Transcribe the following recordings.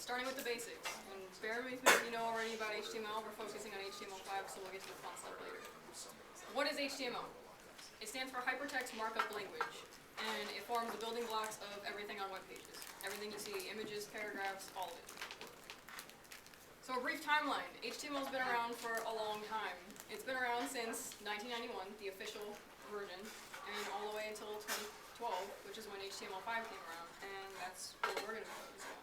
starting with the basics. And bear with me if you know already about HTML. We're focusing on HTML5, so we'll get to the fun stuff later. What is HTML? It stands for Hypertext Markup Language, and it forms the building blocks of everything on web pages. Everything you see, images, paragraphs, all of it. So a brief timeline. HTML's been around for a long time. It's been around since 1991, the official version, and all the way until 2012, which is when HTML5 came around, and that's what we're going to focus on.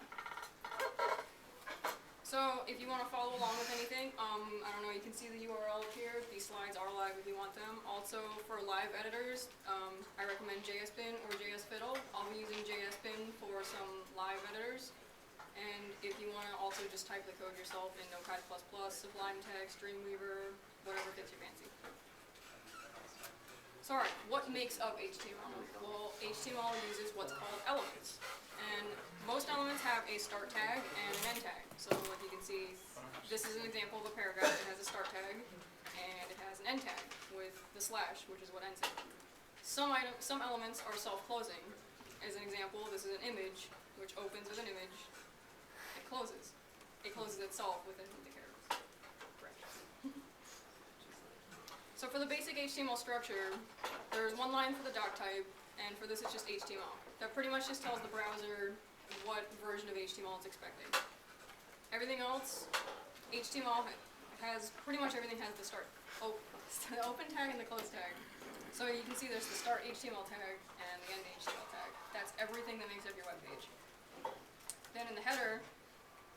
So if you want to follow along with anything, I don't know, you can see the URL up here. These slides are live if you want them. Also, for live editors, I recommend JSBin or JSFiddle. I'll be using JSBin for some live editors. And if you want to also just type the code yourself in Notepad++, Sublime Text, Dreamweaver, whatever fits your fancy. So alright, what makes up HTML? Well, HTML uses what's called elements. And most elements have a start tag and an end tag. So if you can see, this is an example of a paragraph. It has a start tag and it has an end tag with the slash, which is what ends it. Some elements are self-closing. As an example, this is an image, which opens with an image. Closes. It closes itself within the characters. So for the basic HTML structure, there's one line for the doc type, and for this it's just HTML. That pretty much just tells the browser what version of HTML it's expecting. Everything else, HTML has, pretty much everything has the start, the open tag and the close tag. So you can see there's the start HTML tag and the end HTML tag. That's everything that makes up your web page. Then in the header,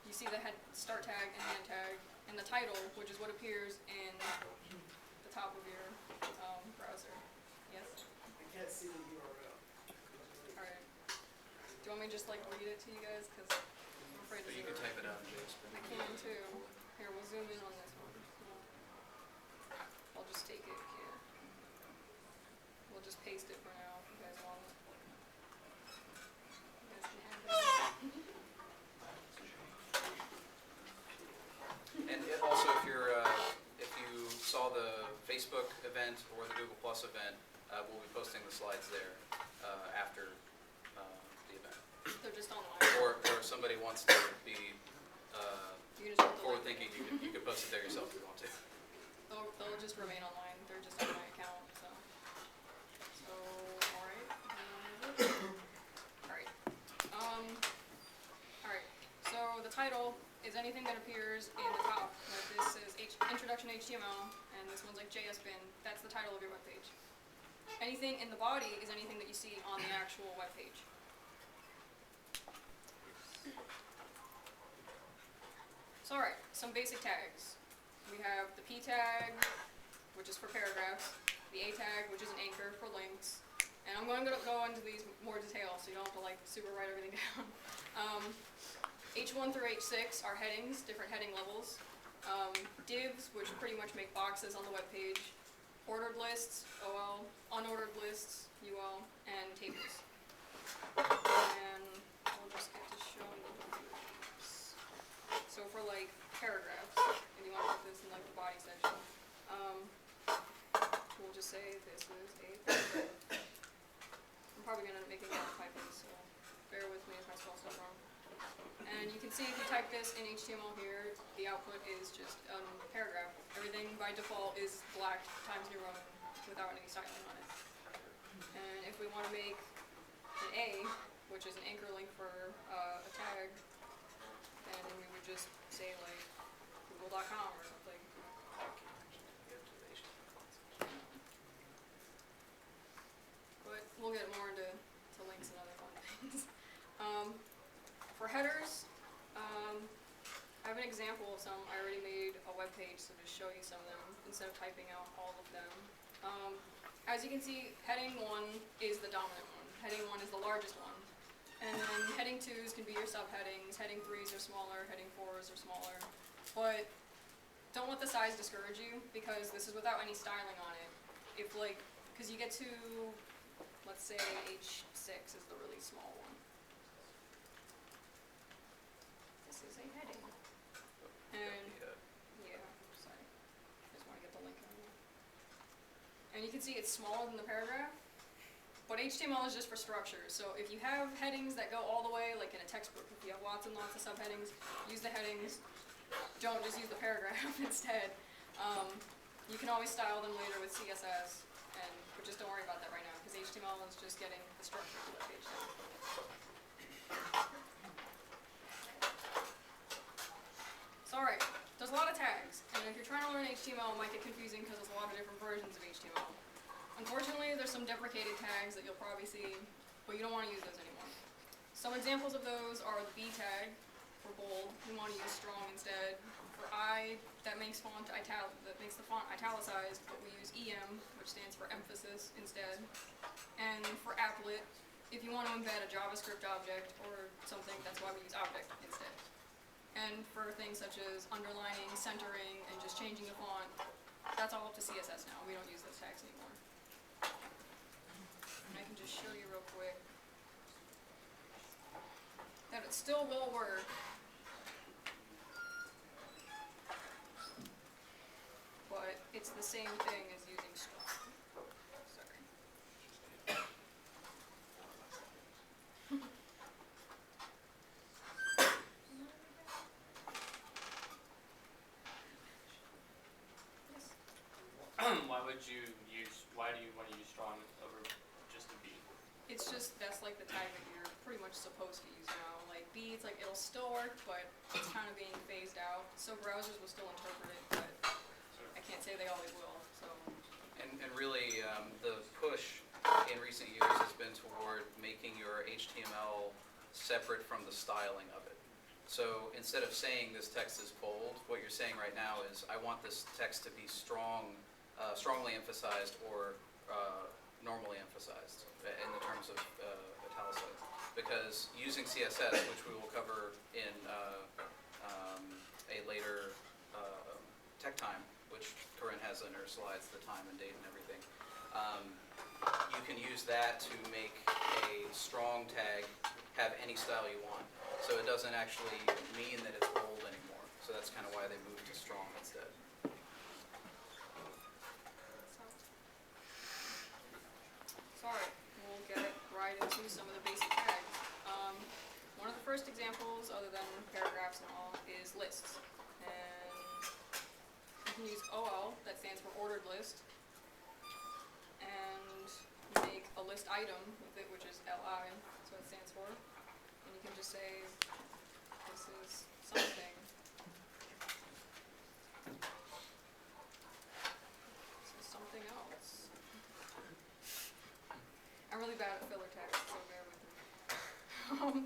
you see the start tag and end tag, and the title, which is what appears in the top of your browser. Yes? I can't see the URL. Alright. Do you want me to just like read it to you guys? Because I'm afraid to You can type it out in JSPen. I can too. Here, we'll zoom in on this one. I'll just take it here. We'll just paste it for now if you guys want it. You guys can have it. And also, if you saw the Facebook event or the Google Plus event, we'll be posting the slides there after the event. They're just online. Or if somebody wants to be You can just have to forward-thinking, you can post it there yourself if you want to. They'll just remain online. They're just on my account. So alright. Alright. Alright. So the title is anything that appears in the top. Like this is Introduction HTML, and this one's like JSBin. That's the title of your web page. Anything in the body is anything that you see on the actual web page. So alright, some basic tags. We have the P tag, which is for paragraphs, the A tag, which is an anchor for links, and I'm going to go into these more detail so you don't have to like super write everything down. H1 through H6 are headings, different heading levels. Divs, which pretty much make boxes on the web page. Ordered lists, OL, unordered lists, UL, and tables. And we'll just get to showing the tables. So for like paragraphs, if you want to put this in like the body section, we'll just say this is a paragraph. I'm probably going to end up making a lot of typos, so bear with me if I spell stuff wrong. And you can see if you type this in HTML here, the output is just a paragraph. Everything by default is black Times New Roman without any styling on it. And if we want to make an A, which is an anchor link for a tag, then we would just say like google.com or something. But we'll get more into links and other fun things. For headers, I have an example of some. I already made a web page, so just show you some of them instead of typing out all of them. As you can see, heading 1 is the dominant one. Heading 1 is the largest one. And then heading 2s can be your subheadings. Heading 3s are smaller. Heading 4s are smaller. But don't let the size discourage you, because this is without any styling on it. If like, because you get to, let's say H6 is the really small one. This is a heading. And, yeah, sorry. I just want to get the link on there. And you can see it's smaller than the paragraph. But HTML is just for structure. So if you have headings that go all the way, like in a textbook, if you have lots and lots of subheadings, use the headings. Don't just use the paragraph instead. You can always style them later with CSS, but just don't worry about that right now, because HTML is just getting the structure of the page down. So alright, there's a lot of tags, and if you're trying to learn HTML, it might get confusing because there's a lot of different versions of HTML. Unfortunately, there's some deprecated tags that you'll probably see, but you don't want to use those anymore. Some examples of those are the B tag for bold. We want to use strong instead. For I, that makes the font italicized, but we use EM, which stands for emphasis, instead. And for applet, if you want to embed a JavaScript object or something, that's why we use object instead. And for things such as underlining, centering, and just changing the font, that's all up to CSS now. We don't use those tags anymore. And I can just show you real quick that it still will work. But it's the same thing as using strong. Sorry. Why do you want to use strong over just a B? It's just, that's like the tag that you're pretty much supposed to use now. Like B, it's like it'll still work, but it's kind of being phased out. So browsers will still interpret it, but I can't say they always will, so. And really, the push in recent years has been toward making your HTML separate from the styling of it. So instead of saying this text is bold, what you're saying right now is, I want this text to be strongly emphasized or normally emphasized in the terms of italicized. Because using CSS, which we will cover in a later TechTime, which Corinne has in her slides, the time and date and everything, you can use that to make a strong tag have any style you want. So it doesn't actually mean that it's bold anymore. So that's kind of why they moved to strong instead. Sorry, we'll get right into some of the basic tags. One of the first examples, other than paragraphs and all, is lists. And you can use OL, that stands for ordered list, and make a list item with it, which is LI, that's what it stands for. And you can just say, this is something. This is something else. I'm really bad at filler text, so bear with me.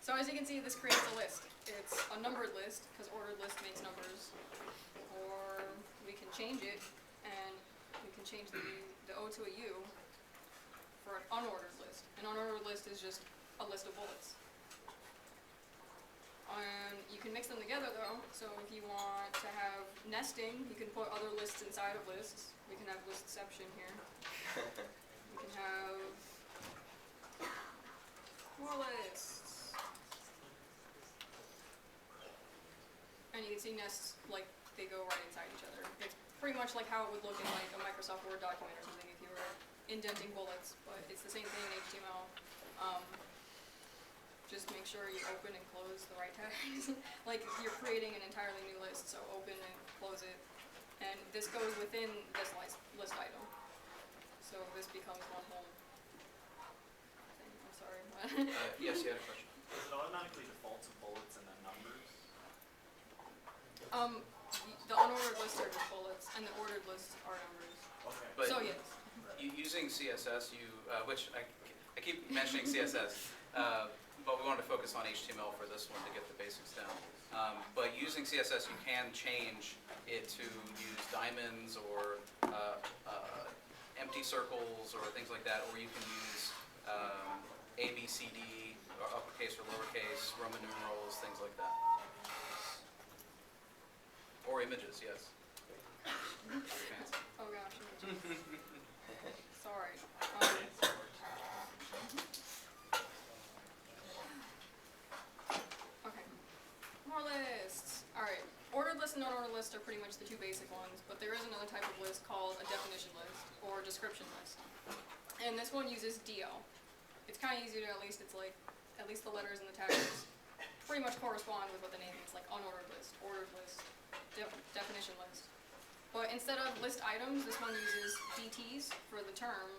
So as you can see, this creates a list. It's a numbered list, because ordered list makes numbers. Or we can change it, and we can change the O to a U for an unordered list. An unordered list is just a list of bullets. And you can mix them together though, so if you want to have nesting, you can put other lists inside of lists. We can have listception here. We can have more lists. And you can see nests, like, they go right inside each other. It's pretty much like how it would look in like a Microsoft Word document or something if you were indenting bullets, but it's the same thing in HTML. Just make sure you open and close the right tags. Like you're creating an entirely new list, so open and close it. And this goes within this list item. So this becomes one whole thing. I'm sorry. Yes, you had a question. Does it automatically default to bullets and then numbers? The unordered lists are just bullets, and the ordered lists are numbers. Okay. But So yes. Using CSS, which I keep mentioning CSS, but we wanted to focus on HTML for this one to get the basics down. But using CSS, you can change it to use diamonds or empty circles or things like that, or you can use A, B, C, D, or uppercase or lowercase, Roman numerals, things like that. Or images, yes. Very fancy. Oh gosh. Sorry. Okay. More lists. Alright. Ordered list and unordered list are pretty much the two basic ones, but there is another type of list called a definition list or description list. And this one uses DL. It's kind of easy to, at least the letters in the tags pretty much correspond with what the name is, like unordered list, ordered list, definition list. But instead of list items, this one uses DTs for the term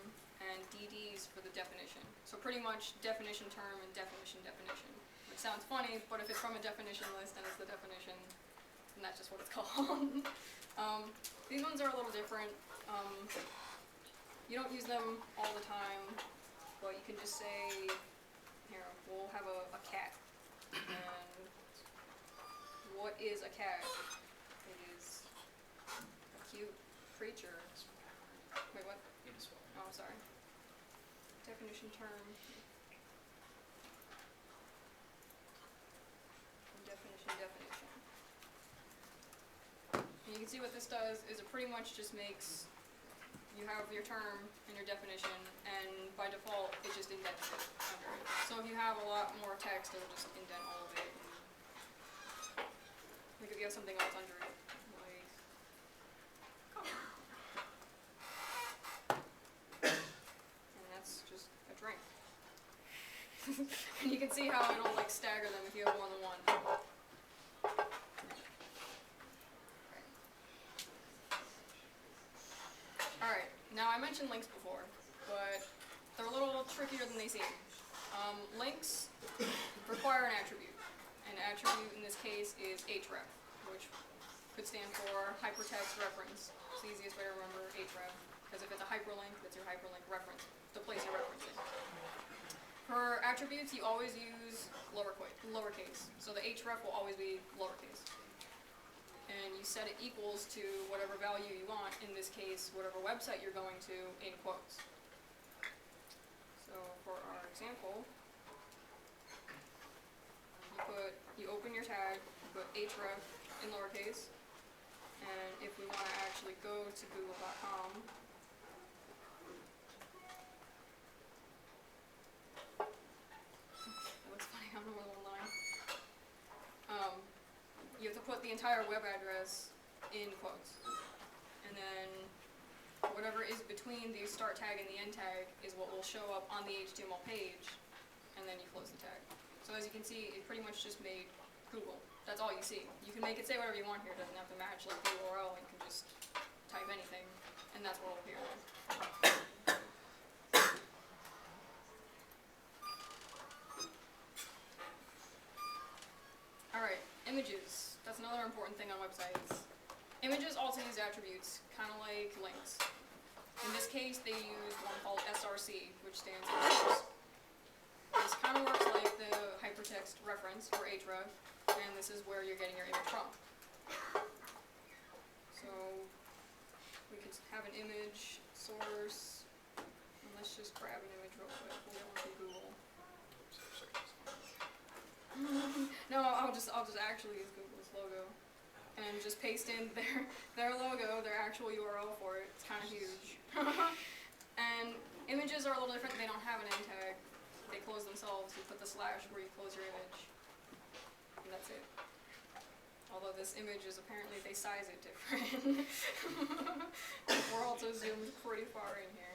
and DDs for the definition. So pretty much definition term and definition definition. Which sounds funny, but if it's from a definition list and it's the definition, then that's just what it's called. These ones are a little different. You don't use them all the time, but you can just say, here, we'll have a cat. And what is a cat? It is a cute creature. Wait, what? Oh, sorry. Definition term. Definition. And you can see what this does is it pretty much just makes, you have your term and your definition, and by default, it just indents it under it. So if you have a lot more text, it'll just indent all of it. Like if you have something else under it, like, and that's just a drink. And you can see how it'll like stagger them if you have more than one. Alright, now I mentioned links before, but they're a little trickier than they seem. Links require an attribute. An attribute in this case is href, which could stand for hypertext reference. It's the easiest way to remember href, because if it's a hyperlink, that's your hyperlink reference, the place you're referencing. For attributes, you always use lowercase, so the href will always be lowercase. And you set it equals to whatever value you want, in this case, whatever website you're going to, in quotes. So for our example, you open your tag, you put href in lowercase, and if we want to actually go to google.com, that looks funny, I don't know where the one line. You have to put the entire web address in quotes. And then whatever is between the start tag and the end tag is what will show up on the HTML page, and then you close the tag. So as you can see, it pretty much just made Google. That's all you see. You can make it say whatever you want here. It doesn't have to match like the URL. You can just type anything, and that's what will appear there. Alright, images. That's another important thing on websites. Images also use attributes, kind of like links. In this case, they use one called SRC, which stands for source. This kind of works like the hypertext reference, or href, and this is where you're getting your image from. So we could have an image source, and let's just grab an image real quick. We'll get one from Google. No, I'll just actually use Google's logo and just paste in their logo, their actual URL for it. It's kind of huge. And images are a little different. They don't have an end tag. They close themselves. You put the slash where you close your image, and that's it. Although this image is apparently, they size it different. We're also zoomed pretty far in here.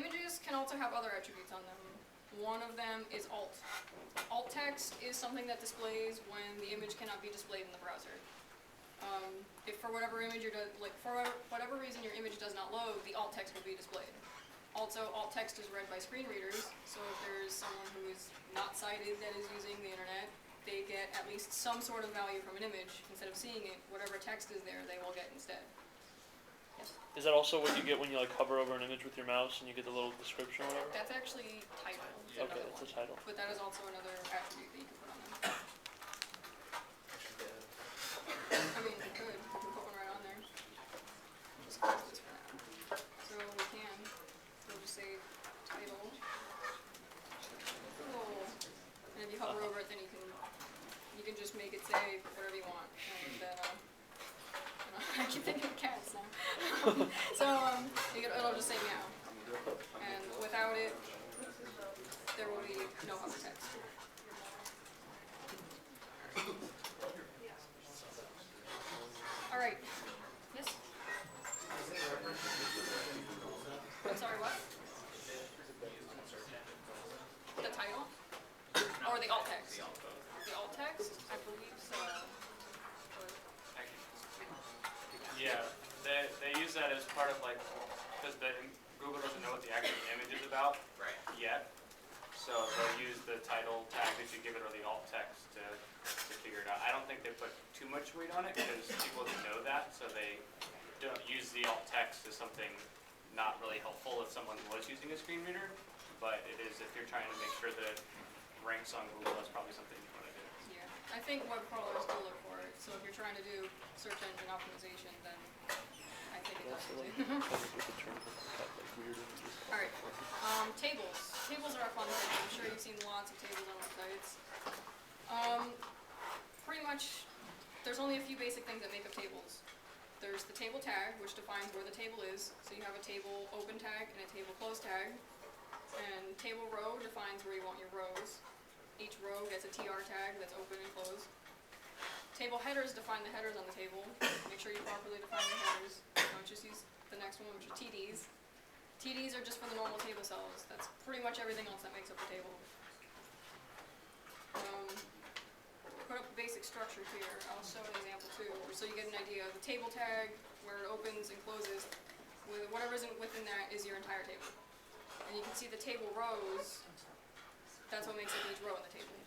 Images can also have other attributes on them. One of them is alt. Alt text is something that displays when the image cannot be displayed in the browser. If for whatever whatever reason your image does not load, the alt text will be displayed. Also, alt text is read by screen readers, so if there's someone who is not sighted that is using the internet, they get at least some sort of value from an image. Instead of seeing it, whatever text is there, they will get instead. Yes? Is that also what you get when you like hover over an image with your mouse and you get the little description or whatever? That's actually title. Okay, Another that's a one. title. But that is also another attribute that you can put on them. I mean, you could put one right on there. Just close this for now. So we can. We'll just say title. Cool. And if you hover over it, then you can just make it say whatever you want. And then I keep thinking of cats now. So it'll just say meow. And without it, there will be no hover text. All right. Yes. or the alt text. The alt. The alt text, I believe so. But Yeah, they use that as part of like, because Google doesn't know what the actual image is about Right. yet. So they'll use the title tag that you give it or the alt text to figure it out. I don't think they put too much weight on it because people didn't know that, so they don't use the alt text as something not really helpful if someone was using a screen reader. But it is if you're trying to make sure that it ranks on Google, that's probably something you want to do. yeah, I think web crawlers do look for it. So if you're trying to do search engine optimization, then I think it does Also, like, too. with the terms of like weird images. All right, tables. Tables are a fun thing. I'm sure you've seen lots of tables on websites. Pretty much, there's only a few basic things that make up tables. There's the table tag, which defines where the table is. So you have a table open tag and a table close tag. And table row defines where you want your rows. Each row gets a TR tag that's open and closed. Table headers define the headers on the table. Make sure you properly define the headers. Don't just use the next one, which are TDs. TDs are just for the normal table cells. That's pretty much everything else that makes up the table. Put up basic structure here. I'll show an example too, so you get an idea. The table tag, where it opens and closes, with whatever's within that is your entire table. And you can see the table rows, that's what makes up each row in the table.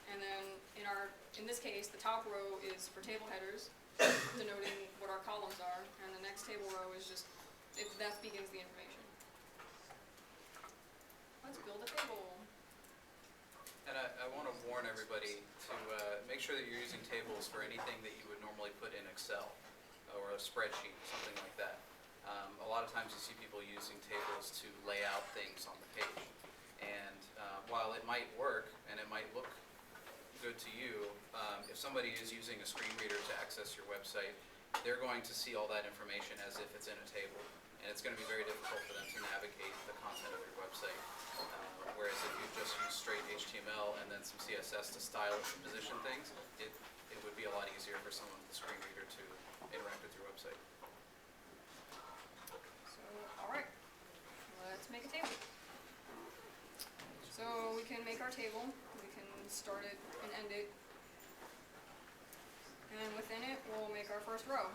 And then in this case, the top row is for table headers, denoting what our columns are, and the next table row is just, that begins the information. Let's build a table. And I want to warn everybody to make sure that you're using tables for anything that you would normally put in Excel or a spreadsheet, something like that. A lot of times you see people using tables to lay out things on the page. And while it might work and it might look good to you, if somebody is using a screen reader to access your website, they're going to see all that information as if it's in a table. And it's going to be very difficult for them to navigate the content of your website. Whereas if you just use straight HTML and then some CSS to style and position things, it would be a lot easier for someone with a screen reader to interact with your website. So, alright, let's make a table. So we can make our table, we can start it and end it, and within it we'll make our first row.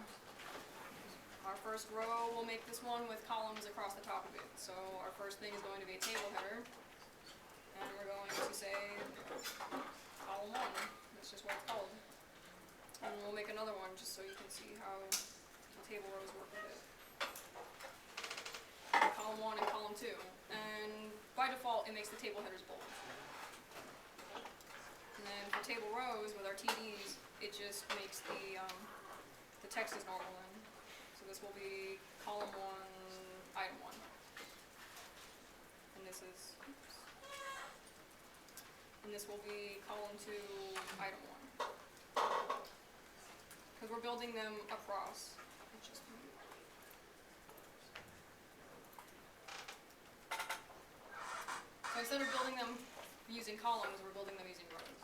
Our first row, we'll make this one with columns across the top of it. So our first thing is going to be a table header, and we're going to say column 1, that's just what it's called. And we'll make another one just so you can see how the table rows work with it. Column 1 and column 2. And by default, it makes the table headers bold. And then for table rows, with our TDs, it just makes the text as normal then. So this will be column 1, item 1. And this is, oops. And this will be column 2, item 1. Because we're building them across. So instead of building them using columns, we're building them using rows.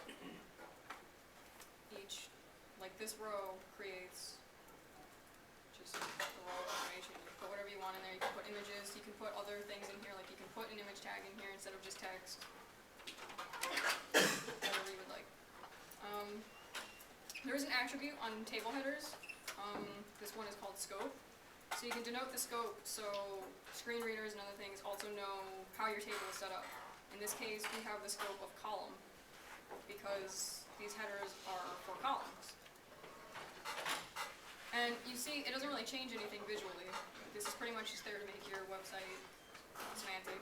Each, like this row creates just a row of information. You can put whatever you want in there. You can put images. You can put other things in here. Like you can put an image tag in here instead of just text. Whatever you would like. There is an attribute on table headers. This one is called scope. So you can denote the scope so screen readers and other things also know how your table is set up. In this case, we have the scope of column because these headers are for columns. And you see, it doesn't really change anything visually. This is pretty much just there to make your website semantic.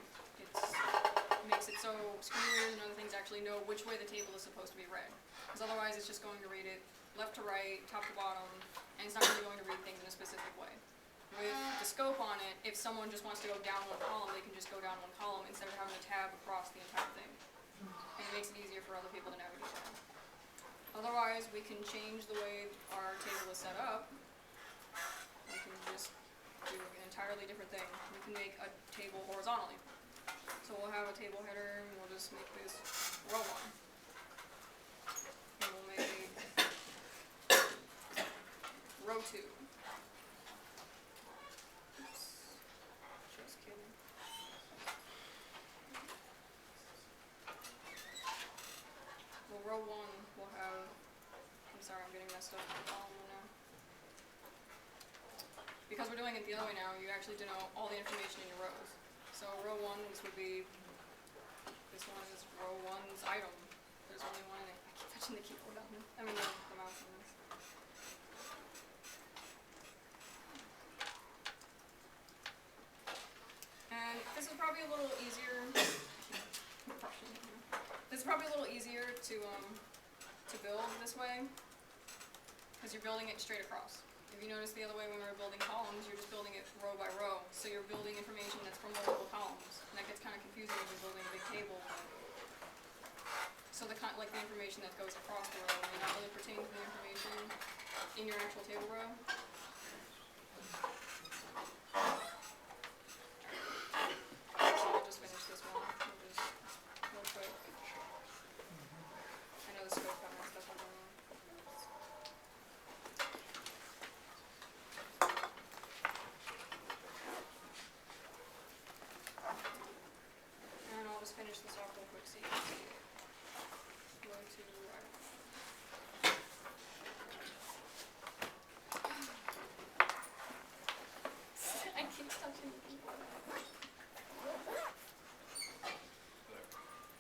It makes it so screen readers and other things actually know which way the table is supposed to be read. Because otherwise it's just going to read it left to right, top to bottom, and it's not really going to read things in a specific way. With the scope on it, if someone just wants to go down one column, they can just go down one column instead of having to tab across the entire thing. And it makes it easier for other people to navigate that. Otherwise, we can change the way our table is set up. We can just do an entirely different thing. We can make a table horizontally. So we'll have a table header, and we'll just make this row 1. And we'll make row 2. Just kidding. row 1 will have, I'm sorry, I'm getting messed up with the column one now. Because we're doing it the other way now, you actually denote all the information in your rows. So row 1, this would be, this one is row 1's item. There's only one in it. I keep touching the keyboard on this. I mean the mouse on this. And this is probably a little easier. This is probably a little easier to build this way, because you're building it straight across. If you notice the other way when we were building columns, you're just building it row by row. So you're building information that's from multiple columns, and that gets kind of confusing if you're building a big table. So the information that goes across the row may not really pertain to the information in your actual table row. So I'll just finish this one. We'll just real quick. I know the scope got messed up on the wrong. And I'll just finish this off real quick so you can see it. Go to, I keep touching the keyboard.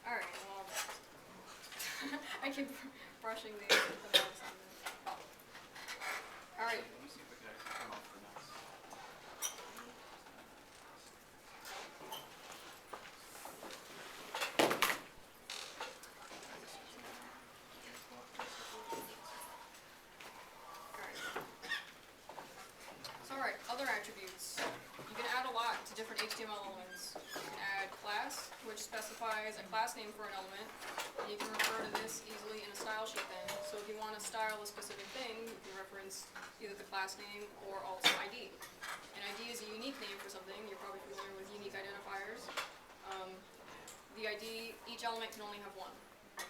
Alright, well, I keep brushing the mouse on this. Alright. Let me see if I can actually turn off the mouse. Alright, other attributes. You can add a lot to different HTML elements. You can add class, which specifies a class name for an element, and you can refer to this easily in a style sheet then. So if you want to style a specific thing, you can reference either the class name or also ID. An ID is a unique name for something. You're probably familiar with unique identifiers. The ID, each element can only have one,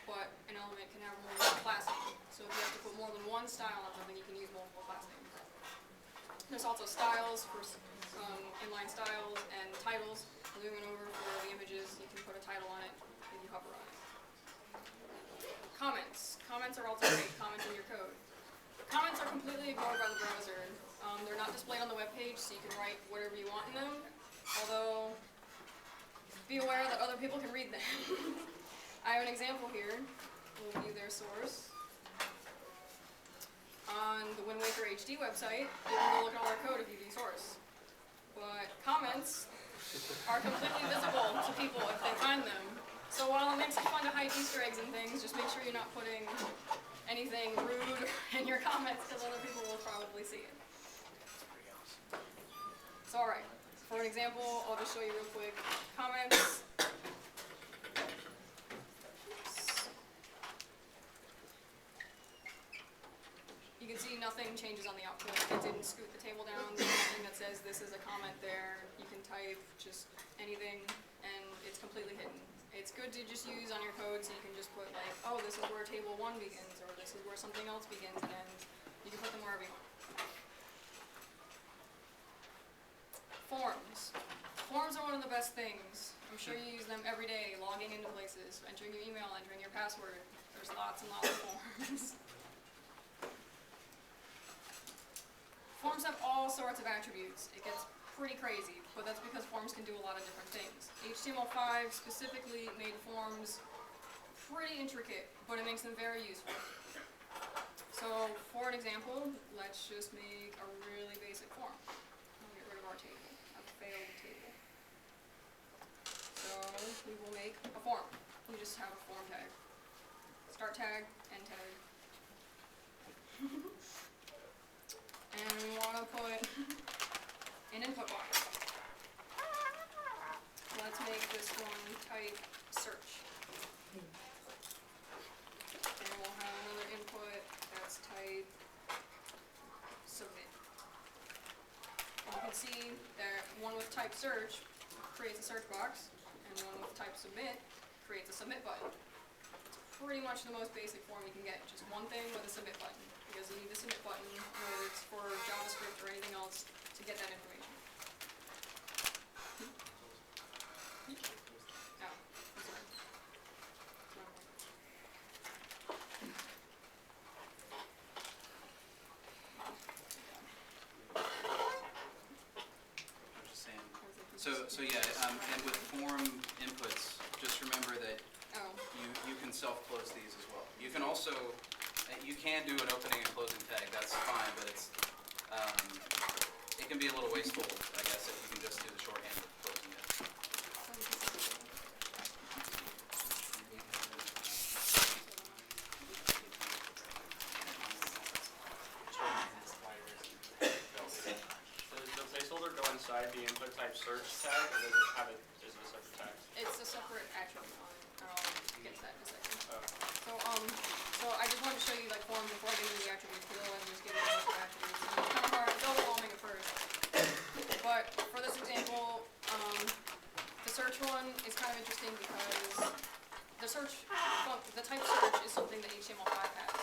but an element can have more than one class name. So if you have to put more than one style on something, you can use multiple class names. There's also styles for inline styles and titles. Moving over for the images, you can put a title on it if you hover on it. Comments. Comments are also great. Comments in your code. Comments are completely ignored by the browser. They're not displayed on the web page, so you can write whatever you want in them. Although, be aware that other people can read them. I have an example here. We'll view their source. On the Wind Waker HD website, you can go look at all their code if you view source. But comments are completely visible to people if they find them. So while it makes it fun to hide Easter eggs and things, just make sure you're not putting anything rude in your comments, because other people will probably see it. So alright, for an example, I'll just show you real quick. Comments. You can see nothing changes on the output. It didn't scoot the table down. There's nothing that says this is a comment there. You can type just anything, and it's completely hidden. It's good to just use on your code, so you can just put like, oh, this is where table 1 begins, or this is where something else begins and ends. You can put them wherever you want. Forms. Forms are one of the best things. I'm sure you use them every day, logging into places, entering your email, entering your password. There's lots and lots of forms. Forms have all sorts of attributes. It gets pretty crazy, but that's because forms can do a lot of different things. HTML5 specifically made forms pretty intricate, but it makes them very useful. So, for an example, let's just make a really basic form. We'll get rid of our table, a failed table. So, we will make a form. We just have a form tag. Start tag, end tag. And we want to put an input box. Let's make this one type search. And we'll have another input that's type submit. And you can see that one with type search creates a search box, and one with type submit creates a submit button. It's pretty much the most basic form you can get, just one thing with a submit button. Because you need the submit button, whether it's for JavaScript or anything else, to get that information. Oh, I'm sorry. So yeah, and with form inputs, just remember that Oh, you can self-close these as well. You can also, you can do an opening and closing tag, that's fine, but it can be a little wasteful, I guess, if you can just do the shorthand of closing it. Does the placeholder go inside the input type search tag, or does it have it as a separate tag? it's a separate attribute on it, and I'll get to that in a second. Oh. So I just wanted to show you like forms before I get into the attributes, because otherwise I'm just giving you a bunch of attributes. And it's kind of hard, it's overwhelming at first. But for this example, the search one is kind of interesting because the type search is something that HTML5 has.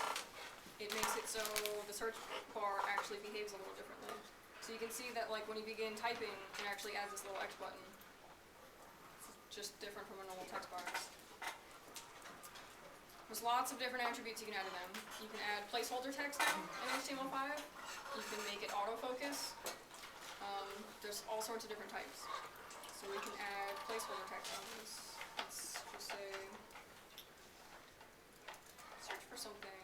It makes it so the search bar actually behaves a little differently. So you can see that like when you begin typing, it actually adds this little X button. It's just different from a normal text box. There's lots of different attributes you can add to them. You can add placeholder text now in HTML5. You can make it autofocus. There's all sorts of different types. So we can add placeholder text on this. Let's just say, search for something.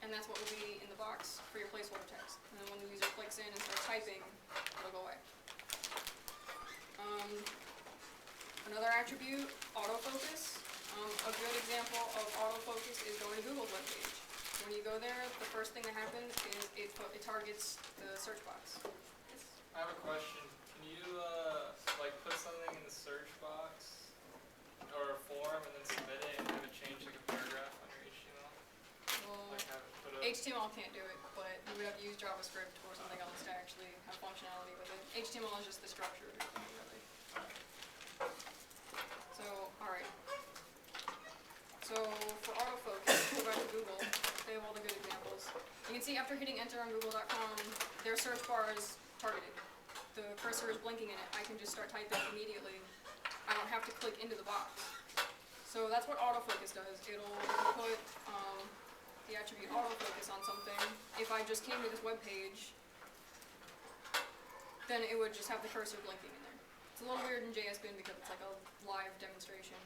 And that's what will be in the box for your placeholder text. And then when the user clicks in and starts typing, it'll go away. Another attribute, autofocus. A good example of autofocus is going to Google's webpage. When you go there, the first thing that happens is it targets the search box. Yes? I have a question. Can you like put something in the search box or a form and then submit it and have it change like a paragraph on your HTML? Well, Like have it put a HTML can't do it, but you would have to use JavaScript or something else to actually have functionality with it. HTML is just the structure, really. So, alright. So, for autofocus, go back to Google. They have all the good examples. You can see after hitting enter on google.com, their search bar is targeted. The cursor is blinking in it. I can just start typing immediately. I don't have to click into the box. So that's what autofocus does. It'll put the attribute autofocus on something. If I just came to this web page, then it would just have the cursor blinking in there. It's a little weird in JSBin because it's like a live demonstration.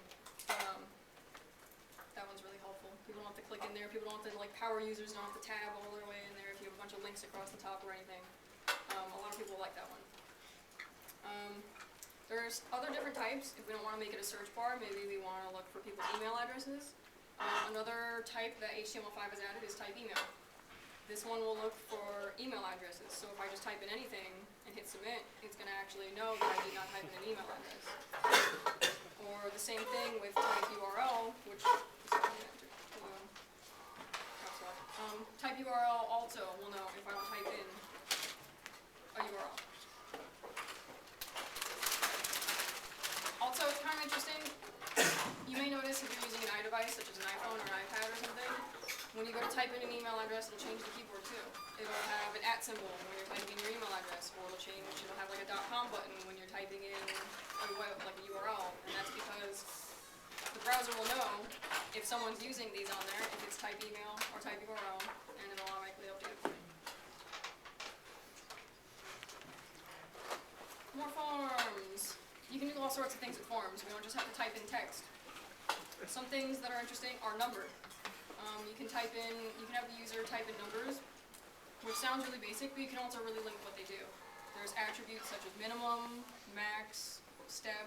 That one's really helpful. People don't have to click in there. People don't have to, like, power users don't have to tab all their way in there if you have a bunch of links across the top or anything. A lot of people like that one. There's other different types. If we don't want to make it a search bar, maybe we want to look for people's email addresses. Another type that HTML5 has added is type email. This one will look for email addresses. So if I just type in anything and hit submit, it's going to actually know that I did not type in an email address. Or the same thing with type URL, which type URL also will know if I don't type in a URL. Also, it's kind of interesting. You may notice if you're using an iDevice, such as an iPhone or an iPad or something, when you go to type in an email address, it'll change the keyboard too. It'll have an @ symbol when you're typing in your email address, or it'll have like a .com button when you're typing in like a URL, and that's because the browser will know if someone's using these on there, if it's type email or type URL, and it'll automatically update it for you. More forms. You can do all sorts of things with forms. We don't just have to type in text. Some things that are interesting are numbered. You can have the user type in numbers, which sounds really basic, but you can also really link what they do. There's attributes such as minimum, max, step.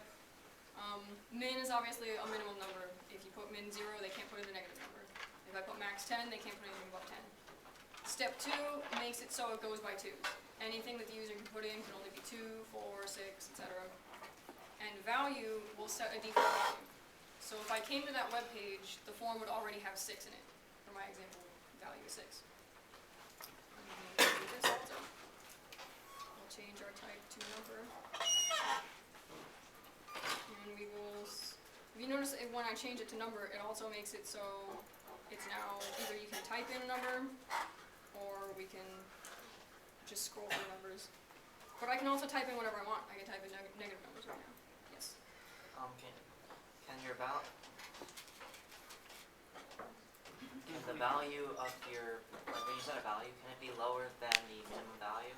Min is obviously a minimum number. If you put min 0, they can't put in a negative number. If I put max 10, they can't put anything above 10. Step 2 makes it so it goes by 2s. Anything that the user can put in can only be 2, 4, 6, etc. And value will set a default value. So if I came to that web page, the form would already have 6 in it. For my example, value is 6. Do this also. We'll change our type to number. And we will, if you notice when I change it to number, it also makes it so it's now either you can type in a number, or we can just scroll through numbers. But I can also type in whatever I want. I can type in negative numbers right now. Yes? Can the value of your, like when you set a value, can it be lower than the minimum value?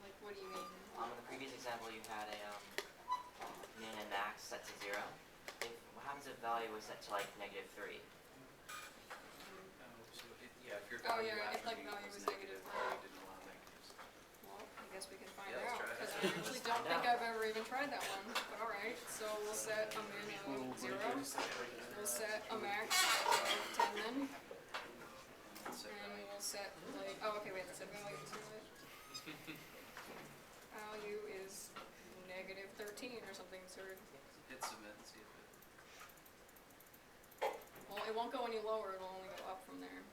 Like, what do you mean? In the previous example, you had a min and max set to 0. What happens if value was set to like -3? Yeah, if your Oh, value yeah, if, like, attribute value was was negative, negative, then you didn't allow negatives. Well, I guess we can find Yeah, let's out, try it. because I actually don't think I've ever even tried that one, but alright, so we'll set a min of 0, we'll set a max of 10 then, Let's set and value. we'll set, like, oh, okay, wait, let's set value to it. Value is -13 or something absurd. Hit submit and see if it. Well, it won't go any lower, it'll only go up from there,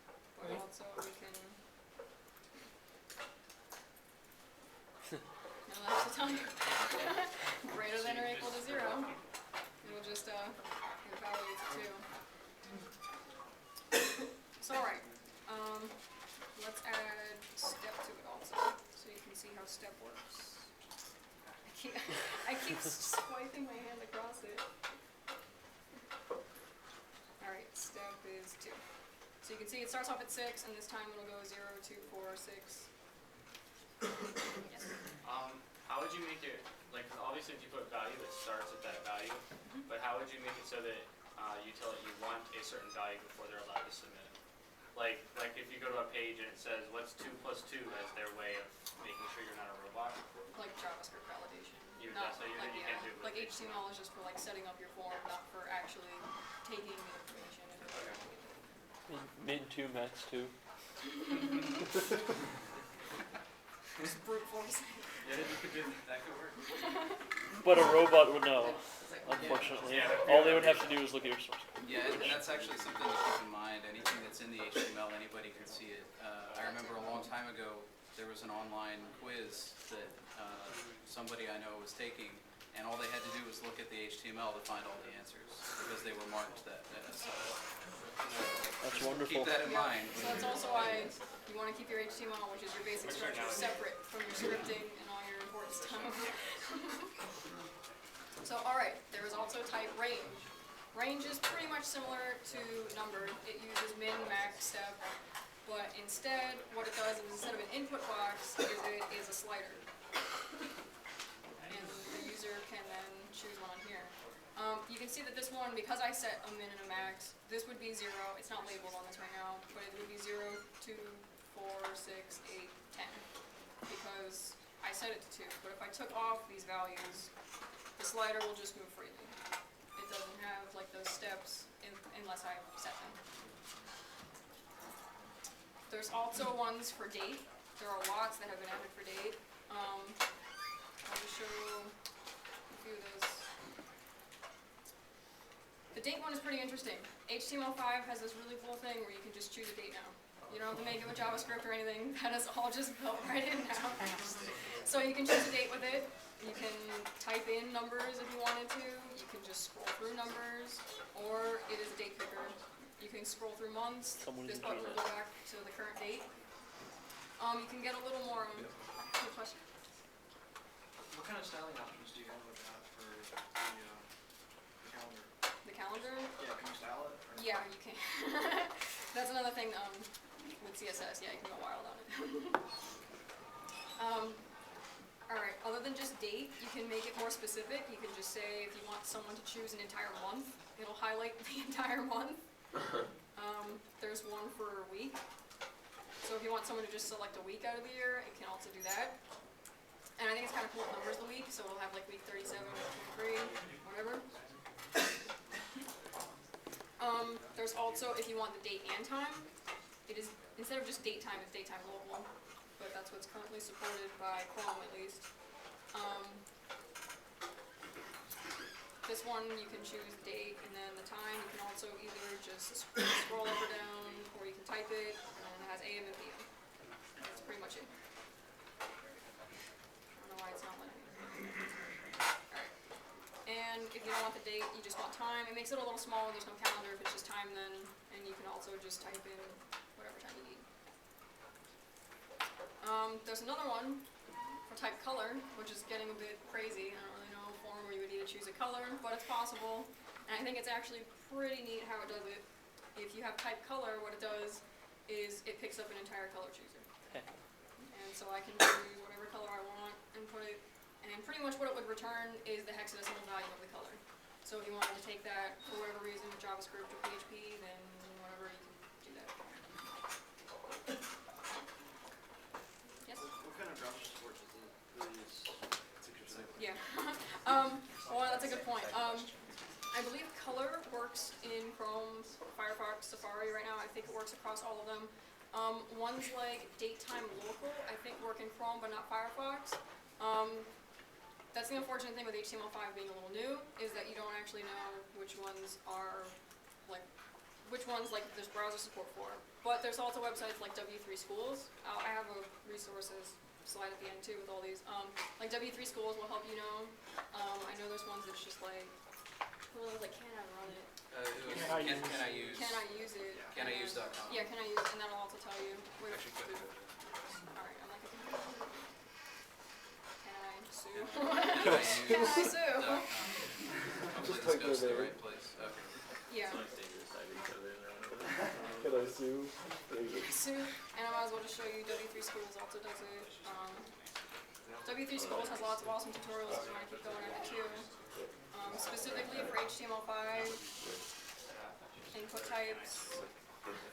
but also we can. No, that's the time. Greater than or equal to 0. It'll just, your value to 2. So, alright, let's add step to it also, so you can see how step works. I keep swiping my hand across it. Alright, step is 2. So you can see it starts off at 6, and this time it'll go 0, 2, 4, 6. Yes. How would you make it, like, 'cause obviously if you put value, it starts at that value, but how would you make it so that you tell it you want a certain value before they're allowed to submit it? Like if you go to a page and it says, what's 2 plus 2 as their way of making sure you're not a robot? Like JavaScript validation. You- Not so you- like, you yeah, can't do it with like HTML is just for like setting up your form, not for actually taking the information and Okay. Min 2, max 2. just brute force. Yeah, that could work. But a robot would know, unfortunately. Yeah. All they would have to do is look at your source code. Yeah, and that's actually something to keep in mind. Anything that's in the HTML, anybody can see it. I remember a long time ago, there was an online quiz that somebody I know was taking, and all they had to do was look at the HTML to find all the answers, because they were marked that. That's Keep wonderful. that in mind. So that's also why you want to keep your HTML, which is your basic structure, separate from your scripting and all your important stuff. So alright, there is also type range. Range is pretty much similar to number. It uses min, max, step, but instead what it does is instead of an input box, it is a slider. And the user can then choose one on here. You can see that this one, because I set a min and a max, this would be 0. It's not labeled on this right now, but it would be 0, 2, 4, 6, 8, 10. Because I set it to 2. But if I took off these values, the slider will just move freely. It doesn't have like those steps unless I set them. There's also ones for date. There are lots that have been added for date. I'll just show a few of those. The date one is pretty interesting. HTML5 has this really cool thing where you can just choose a date now. You don't have to make it with JavaScript or anything. That is all just built right in now. So you can choose a date with it. You can type in numbers if you wanted to. You can just scroll through numbers, or it is a date picker. You can scroll through months. Someone This can button choose will go back to the current date. You can get a little more. Good question. What kind of styling options do you have with that for the calendar? The calendar. Yeah, can you style it? Or Yeah, you can. That's another thing with CSS. Yeah, you can go wild on it. Alright, other than just date, you can make it more specific. You can just say if you want someone to choose an entire month, it'll highlight the entire month. There's one for a week. So if you want someone to just select a week out of the year, it can also do that. And I think it's kind of cool it numbers the week, so it'll have like week 37, 23, whatever. There's also, if you want the date and time, it is, instead of just date time, it's daytime local, but that's what's currently supported by Chrome at least. This one, you can choose the date and then the time. You can also either just scroll up or down, or you can type it, and it has AM and PM. That's pretty much it. I don't know why it's not letting me. Alright. And if you don't want the date, you just want time. It makes it a little smaller, there's no calendar. If it's just time then, and you can also just type in whatever time you need. There's another one for type color, which is getting a bit crazy. I don't really know a form where you would need to choose a color, but it's possible. And I think it's actually pretty neat how it does it. If you have type color, what it does is it picks up an entire color chooser. Okay. And so I can choose whatever color I want and put it And pretty much what it would return is the hexadecimal value of the color. So if you wanted to take that for whatever reason with JavaScript or PHP, then whatever, you can do that. Yes? What kind of browser support does it really use? It's a good thing. Yeah. Well, that's a good point. I believe color works in Chrome, Firefox, Safari right now. I think it works across all of them. Ones like DateTime Local, I think work in Chrome but not Firefox. That's the unfortunate thing with HTML5 being a little new, is that you don't actually know which ones are, there's browser support for. But there's also websites like W3 Schools. I have a resources slide at the end too with all these. Like W3 Schools will help you know. I know there's ones that's just like, can I run it? Can I use? Can I use it? Can I use.com? Yeah, can I use, and that'll also tell you. Actually, good. Alright, I'm like, can I sue? Can I use? Can I sue? Hopefully this goes to the right place. Okay. Yeah. Can I sue? Sue, and I might as well just show you W3 Schools also does it. W3 Schools has lots of awesome tutorials if you want to keep going at it too. Specifically for HTML5, input types.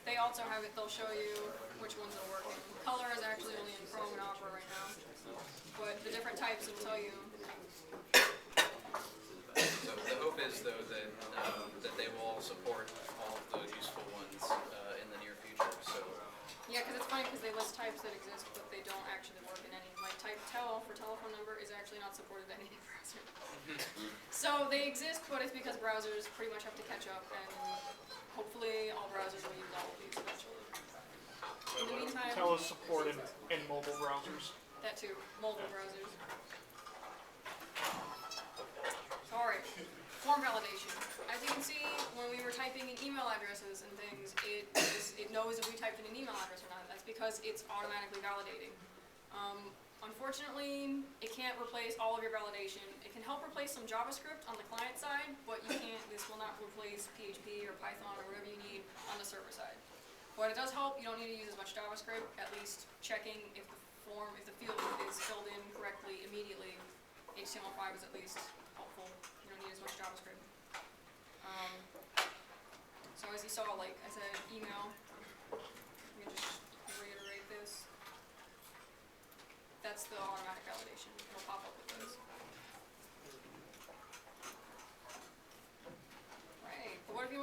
They also have it, they'll show you which ones are working. Color is actually only in Chrome and Opera right now. But the different types will tell you. So the hope is though that they will all support all of the useful ones in the near future. So Yeah, because it's funny because they list types that exist, but they don't actually work in any. Like type tel for telephone number is actually not supported in any browser. So they exist, but it's because browsers pretty much have to catch up, and hopefully all browsers will use all of these eventually. In the meantime, Tell us support in mobile browsers. that too, mobile browsers. Alright, form validation. As you can see, when we were typing in email addresses and things, it knows if we typed in an email address or not. That's because it's automatically validating. Unfortunately, it can't replace all of your validation. It can help replace some JavaScript on the client side, but this will not replace PHP or Python or whatever you need on the server side. But it does help. You don't need to use as much JavaScript, at least checking if the field is filled in correctly immediately. HTML5 is at least helpful. You don't need as much JavaScript. So as you saw, like I said, email. Let me just reiterate this. That's the automatic validation. It'll pop up with those. Right. But what if you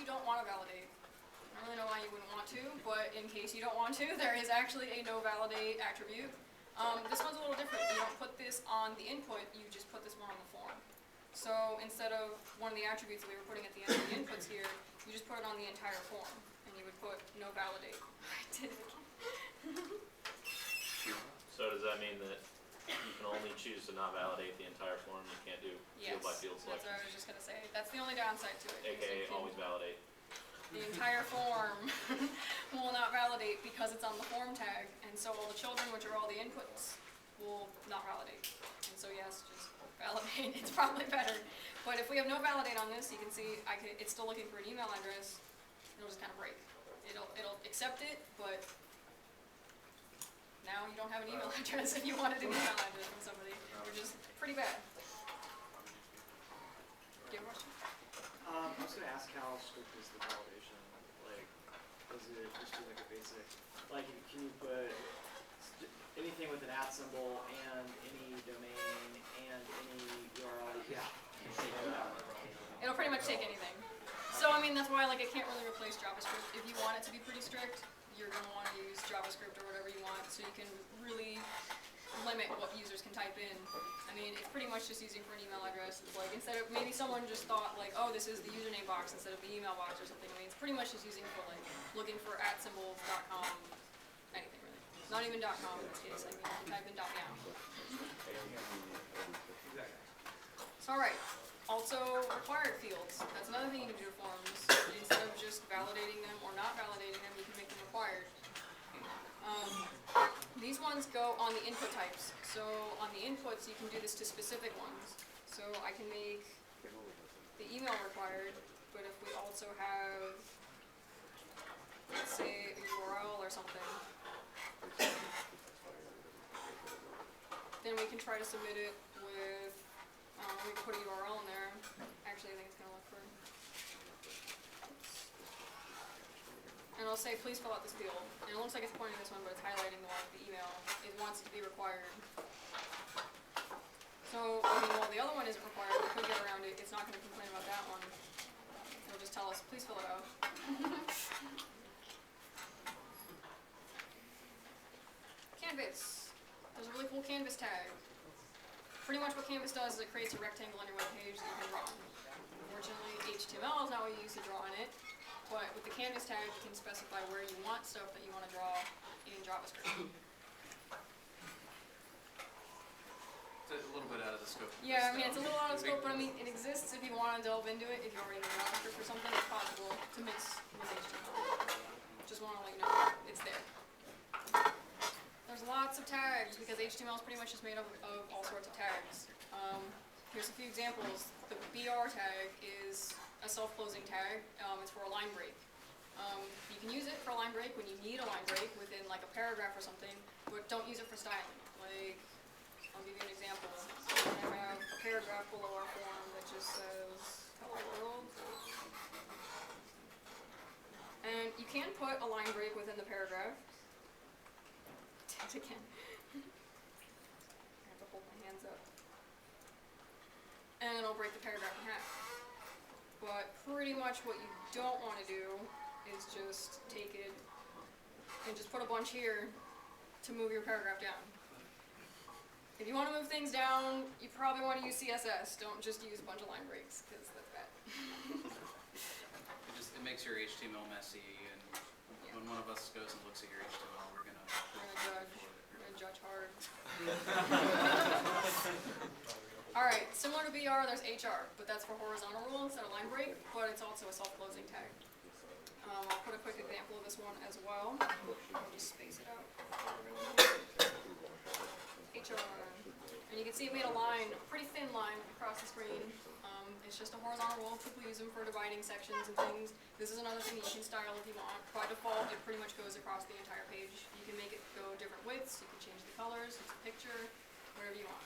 don't want to validate? I don't really know why you wouldn't want to, but in case you don't want to, there is actually a no validate attribute. This one's a little different. You don't put this on the input, you just put this one on the form. So instead of one of the attributes that we were putting at the end of the inputs here, you just put it on the entire form, and you would put no validate. I did it again. So does that mean that you can only choose to not validate the entire form? You can't do field by field That's what selection? I was just going to say. That's the only downside to it. is AKA you can- always validate. The entire form will not validate because it's on the form tag, and so all the children, which are all the inputs, will not validate. And so yes, just validate. It's probably better. But if we have no validate on this, you can see it's still looking for an email address. It'll just kind of break. It'll accept it, but now you don't have an email address if you wanted an email address from somebody, which is pretty bad. Do you have a question? I was gonna ask how strict is the validation? Like, does it just do like a basic, like, can you put anything with an @ symbol and any domain and any URL? Yeah. It'll pretty much take anything. So I mean, that's why it can't really replace JavaScript. If you want it to be pretty strict, you're gonna want to use JavaScript or whatever you want, so you can really limit what users can type in. I mean, it's pretty much just using for an email address. It's like instead of maybe someone just thought like, oh, this is the username box instead of the email box or something. I mean, it's pretty much just using for looking for @symbols.com, anything really. Not even .com in this case. I mean, you can type in .meow. All right. Also, required fields. That's another thing you can do to forms. Instead of just validating them or not validating them, you can make them required. These ones go on the input types. So on the inputs, you can do this to specific ones. So I can make the email required, but if we also have, let's say, a URL or something, then we can try to submit it with, we can put a URL in there. Actually, I think it's gonna look for, and I'll say, please fill out this field. And it looks like it's pointing to this one, but it's highlighting the one with the email. It wants it to be required. So, I mean, while the other one isn't required, we could get around it. It's not gonna complain about that one. It'll just tell us, please fill it out. Canvas. There's a really cool canvas tag. Pretty much what Canvas does is it creates a rectangle on your web page that you can draw on. Unfortunately, HTML is not what you use to draw on it, but with the Canvas tag, you can specify where you want stuff that you want to draw in JavaScript. It's a little bit out of the scope. of this Yeah, I mean, stuff. it's a little out of scope, but I mean, it exists if you want to delve into it. If you already know JavaScript or something, it's possible to mix with HTML. Just want to let you know, it's there. There's lots of tags because HTML is pretty much just made up of all sorts of tags. Here's a few examples. The BR tag is a self-closing tag. It's for a line break. You can use it for a line break when you need a line break within like a paragraph or something, but don't use it for styling. Like, I'll give you an example. I have a paragraph below our form that just says, hello world. And you can put a line break within the paragraph. Again. I have to hold my hands up. And it'll break the paragraph in half. But pretty much what you don't want to do is just take it and just put a bunch here to move your paragraph down. If you want to move things down, you probably want to use CSS. Don't just use a bunch of line breaks, because that's bad. It makes your HTML messy, and when one of us goes and looks at your HTML, we're gonna judge. We're gonna judge hard. Alright, similar to BR, there's HR, but that's for horizontal rule instead of line break, but it's also a self-closing tag. I'll put a quick example of this one as well. I'll just space it out. HR. And you can see it made a line, a pretty thin line across the screen. It's just a horizontal rule. People use them for dividing sections and things. This is another thing that you can style if you want. By default, it pretty much goes across the entire page. You can make it go different widths. You can change the colors. It's a picture, whatever you want.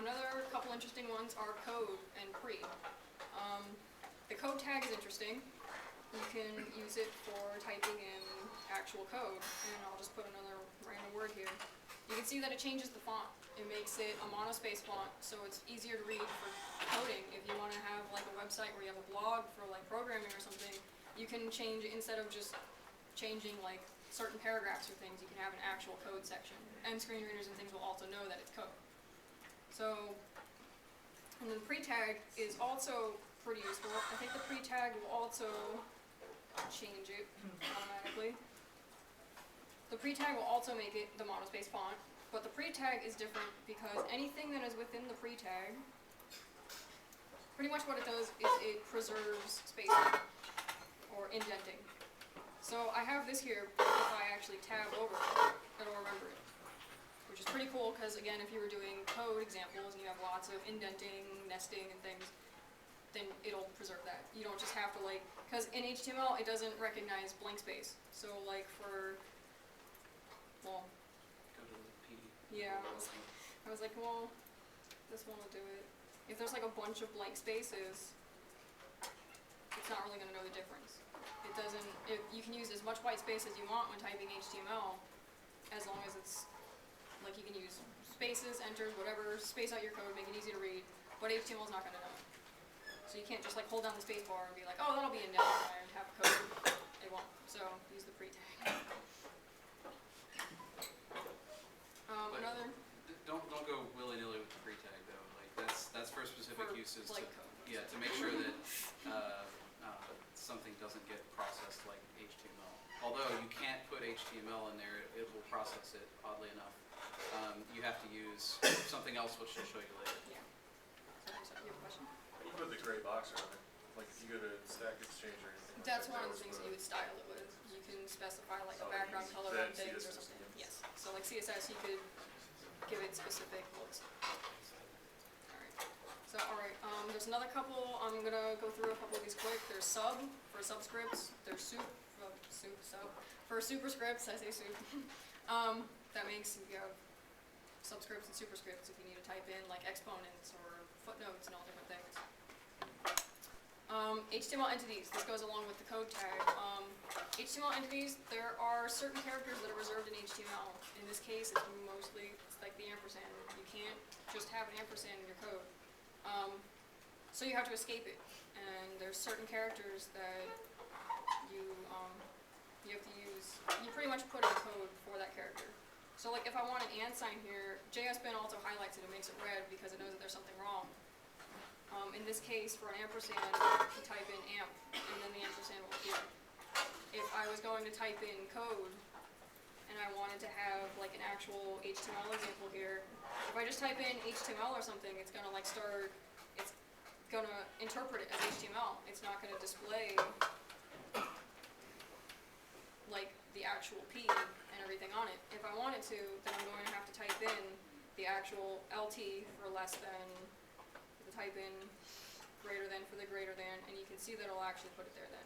Another couple interesting ones are code and pre. The code tag is interesting. You can use it for typing in actual code. And I'll just put another random word here. You can see that it changes the font. It makes it a monospace font, so it's easier to read for coding. If you want to have like a website where you have a blog for like programming or something, you can change, instead of just changing like certain paragraphs or things, you can have an actual code section. And screen readers and things will also know that it's code. So, and then pre-tag is also pretty useful. I think the pre-tag will also change it automatically. The pre-tag will also make it the monospace font, but the pre-tag is different because anything that is within the pre-tag, pretty much what it does is it preserves spacing or indenting. So I have this here, but if I actually tab over it, it'll remember it, which is pretty cool because, again, if you were doing code examples and you have lots of indenting, nesting, and things, then it'll preserve that. You don't just have to, like, because in HTML it doesn't recognize blank space. So, like, for, well, go to the P. yeah, I was like, well, this one will do it. If there's like a bunch of blank spaces, it's not really going to know the difference. It doesn't, you can use as much white space as you want when typing HTML, as long as it's, like, you can use spaces, enters, whatever, space out your code, make it easy to read, but HTML is not going to know it. So you can't just like hold down the space bar and be like, oh, that'll be indented and have code. It won't. So use the pre-tag. Another. Don't go willy-nilly with the pre-tag though. Like that's for specific For, uses. like, Yeah, to make sure that something doesn't get processed like HTML. Although you can't put HTML in there, it will process it. Oddly enough, you have to use something else, which I'll show you later. Yeah. Sorry, you have a question? You put the gray box around it, like if you go to Stack Exchange or anything. That's like one of that the things was that you would style it with. You can specify like a Oh, background use color that on things or CSS something. again. Yes. So like CSS, you could give it specific looks. Alright. So alright, there's another couple. I'm gonna go through a couple of these quick. There's sub for subscripts. There's sub for superscripts. I say soup. That makes, you have subscripts and superscripts if you need to type in like exponents or footnotes and all different things. HTML entities, this goes along with the code tag. HTML entities, there are certain characters that are reserved in HTML. In this case, it's like the ampersand. You can't just have an ampersand in your code. So you have to escape it. And there's certain characters that you have to use. You pretty much put in code for that character. So like if I want an and sign here, JSBin also highlights it and makes it red because it knows that there's something wrong. In this case, for an ampersand, you type in amp, and then the ampersand will appear. If I was going to type in code, and I wanted to have like an actual HTML example here, if I just type in HTML or something, it's gonna like it's gonna interpret it as HTML. It's not gonna display like the actual P and everything on it. If I wanted to, then I'm going to have to type in the actual LT for less than, type in greater than for the greater than, and you can see that it'll actually put it there then.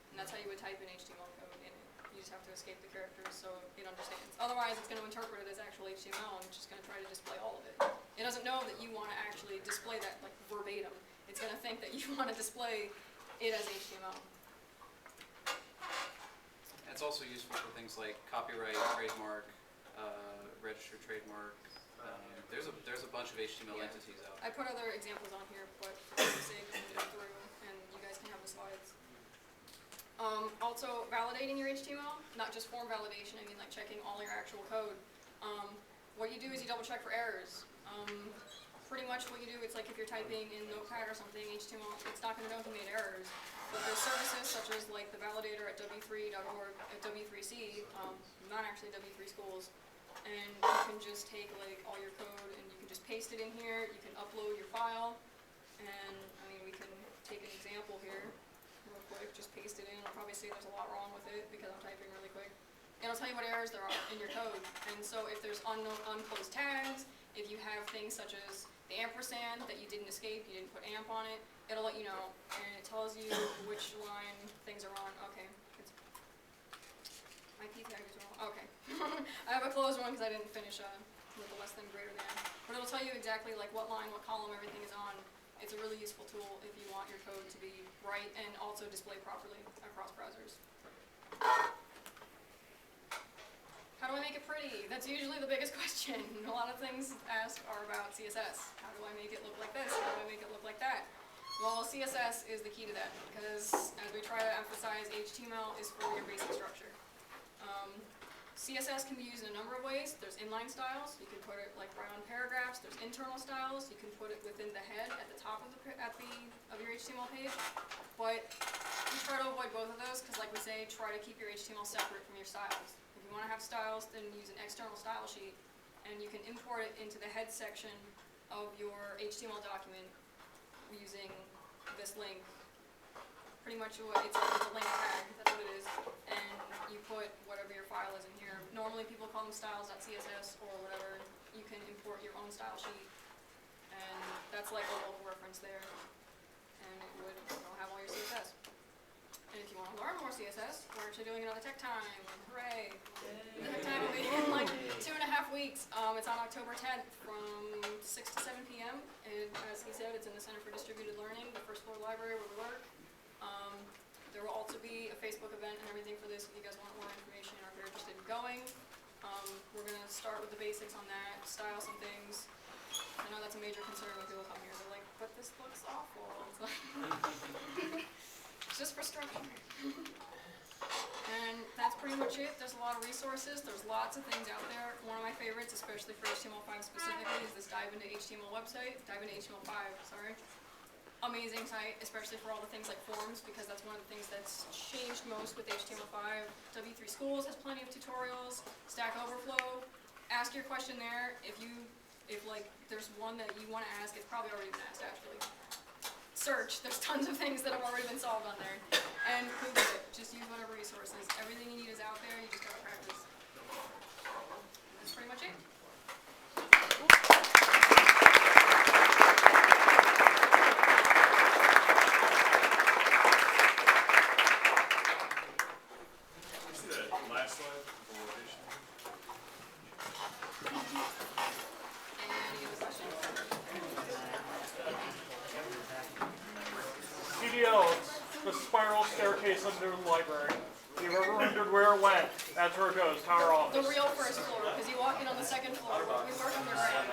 And that's how you would type in HTML code in it. You just have to escape the characters so it understands. Otherwise, it's going to interpret it as actual HTML and it's just going to try to display all of it. It doesn't know that you want to actually display that like verbatim. It's going to think that you want to display it as HTML. And it's also useful for things like copyright, trademark, registered trademark. There's a bunch of HTML entities out there. I put other examples on here, but for time's sake, I'm going to go through and you guys can have the slides. Also, validating your HTML, not just form validation, I mean like checking all your actual code. What you do is you double check for errors. Pretty much what you do, it's like if you're typing in Notepad or something, HTML, it's not going to know if you made errors. But there's services such as like the validator at w3.org, at W3C, not actually W3 schools, and you can just take like all your code and you can just paste it in here, you can upload your file, and I mean we can take an example here real quick, just paste it in. I'll probably say there's a lot wrong with it because I'm typing really quick. It'll tell you what errors there are in your code, and so if there's unclosed tags, if you have things such as the ampersand that you didn't escape, you didn't put amp on it, it'll let you know, and it tells you which line things are on. Okay, my P tag is wrong. Okay, I have a closed one because I didn't finish with the less than greater than, but it'll tell you exactly like what line, what column everything is on. It's a really useful tool if you want your code to be right and also display properly across browsers. How do I make it pretty? That's usually the biggest question. A lot of things asked are about CSS. How do I make it look like this? How do I make it look like that? Well, CSS is the key to that because as we try to emphasize, HTML is for your basic structure. CSS can be used in a number of ways. There's inline styles. You can put it like right on paragraphs. There's internal styles. You can put it within the head at the top of your HTML page. But we try to avoid both of those because, like we say, try to keep your HTML separate from your styles. If you want to have styles, then use an external style sheet, and you can import it into the head section of your HTML document using this link. Pretty much it's a link tag, that's what it is, and you put whatever your file is in here. Normally people call them styles.css or whatever. You can import your own style sheet, and that's like a local reference there, and it'll have all your CSS. And if you want to learn more CSS, we're actually doing another TechTime. Hooray! The TechTime will be in like 2.5 weeks. It's on October 10th from 6 to 7 p.m. And as he said, it's in the Center for Distributed Learning, the first floor library where we work. There will also be a Facebook event and everything for this if you guys want more information or if you're interested in going. We're going to start with the basics on that, style some things. I know that's a major concern when people come here. They're like, but this looks awful. It's like it's just for structure. And that's pretty much it. There's a lot of resources. There's lots of things out there. One of my favorites, especially for HTML5 specifically, is this Dive Into HTML website. Dive Into HTML5, sorry. Amazing site, especially for all the things like forms, because that's one of the things that's changed most with HTML5. W3 Schools has plenty of tutorials. Stack Overflow, ask your question there. If like there's one that you want to ask, it's probably already been asked actually. Search, there's tons of things that have already been solved on there. And Google it, just use whatever resources. Everything you need is out there, you just gotta practice. That's pretty much it. See that last slide, the location? any other questions? CDL, it's the spiral staircase under the library. If you've ever wondered where it went, that's where it goes, tower The office. real first floor, because you walk in on the second floor, we work on the ground.